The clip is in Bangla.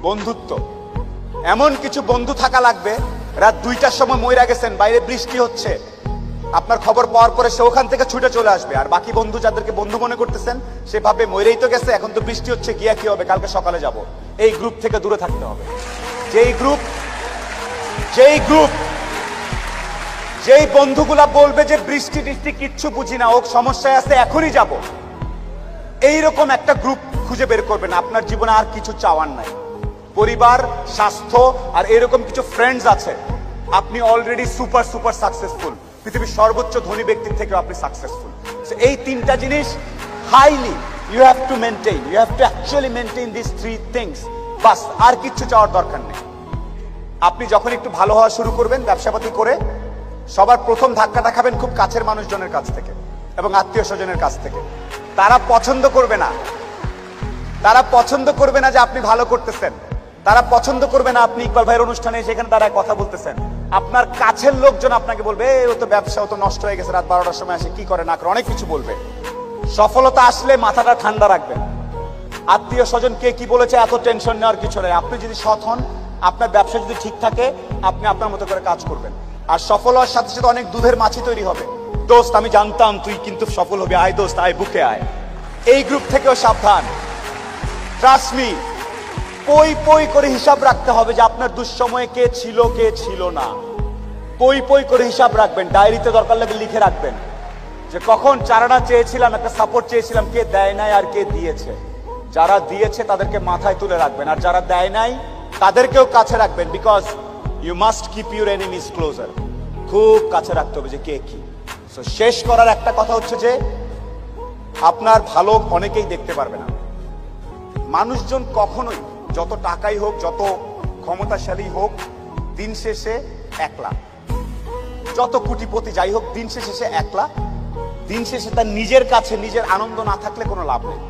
বন্ধুত্ব, এমন কিছু বন্ধু থাকা লাগবে রাত 2টার সময় মইরা গেছেন, বাইরে বৃষ্টি হচ্ছে, আপনার খবর পাওয়ার পরে সে ওখান থেকে ছুটে চলে আসবে। আর বাকি বন্ধু যাদেরকে বন্ধু মনে করতেছেন সে ভাবে মইরেই তো গেছে, এখন তো বৃষ্টি হচ্ছে, গিয়া কি হবে, কালকে সকালে যাব। এই গ্রুপ থেকে দূরে থাকতে হবে। যেই বন্ধুগুলা বলবে যে বৃষ্টি টিষ্টি কিচ্ছু বুঝি না, ও সমস্যায় আছে, এখনই যাব, এইরকম একটা গ্রুপ খুঁজে বের করবেন। আপনার জীবনে আর কিছু চাওয়ার নাই, পরিবার, স্বাস্থ্য আর এরকম কিছু ফ্রেন্ডস আছে, আপনি অলরেডি সুপার সুপার সাকসেসফুল। পৃথিবীর সর্বোচ্চ ধনী ব্যক্তির থেকে আপনি সাকসেসফুল। এই তিনটা জিনিস highly you have to maintain, you have to actually maintain this three things. বাস, আর কিচ্ছু চাওয়ার দরকার নেই। আপনি যখন একটু ভালো হওয়া শুরু করবেন ব্যবসাপাতি করে, সবার প্রথম ধাক্কাটা খাবেন খুব কাছের মানুষজনের কাছ থেকে এবং আত্মীয় স্বজনের কাছ থেকে। তারা পছন্দ করবে না, তারা পছন্দ করবে না যে আপনি ভালো করতেছেন, তারা পছন্দ করবে না আপনি ইকবাল ভাইয়ের অনুষ্ঠানে সেখানে তারা কথা বলতেছেন। আপনার কাছের লোকজন আপনাকে বলবে ও তো ব্যবসা, ও তো নষ্ট হয়ে গেছে, রাত 12টার সময় আসে, কি করে না করে, অনেক কিছু বলবে। সফলতা আসলে মাথাটা ঠান্ডা রাখবেন। আত্মীয় স্বজন কে কি বলেছে এত টেনশন নেওয়ার কিছু নেই। আপনি যদি সৎ হন, আপনার ব্যবসা যদি ঠিক থাকে, আপনি আপনার মতো করে কাজ করবেন। আর সফল হওয়ার সাথে সাথে অনেক দুধের মাছি তৈরি হবে। দোস্ত আমি জানতাম তুই কিন্তু সফল হবি, আয় দোস্ত আয়, বুকে আয়। এই গ্রুপ থেকেও সাবধান। ট্রাস্ট মি, পই পই করে হিসাব রাখতে হবে যে আপনার দুঃসময়ে কে ছিল কে ছিল না। পই পই করে হিসাব রাখবেন, ডায়েরিতে দরকার লাগলে লিখে রাখবেন যে কখন চারানা চেয়েছিলাম, একটা সাপোর্ট চেয়েছিলাম, কে দেয় নাই আর কে দিয়েছে। যারা দিয়েছে তাদেরকে মাথায় তুলে রাখবেন, আর যারা দেয় নাই তাদেরকেও কাছে রাখবেন। Because you must keep your enemies closer. খুব কাছে রাখতে হবে যে কে কি। সো শেষ করার একটা কথা হচ্ছে যে আপনার ভালো অনেকেই দেখতে পারবে না। মানুষজন কখনোই, যত টাকাই হোক, যত ক্ষমতাশালী হোক, দিন শেষে একলা। যত কোটিপতি যাই হোক, দিন শেষে একলা। দিন শেষে তার নিজের কাছে নিজের আনন্দ না থাকলে কোনো লাভ নেই।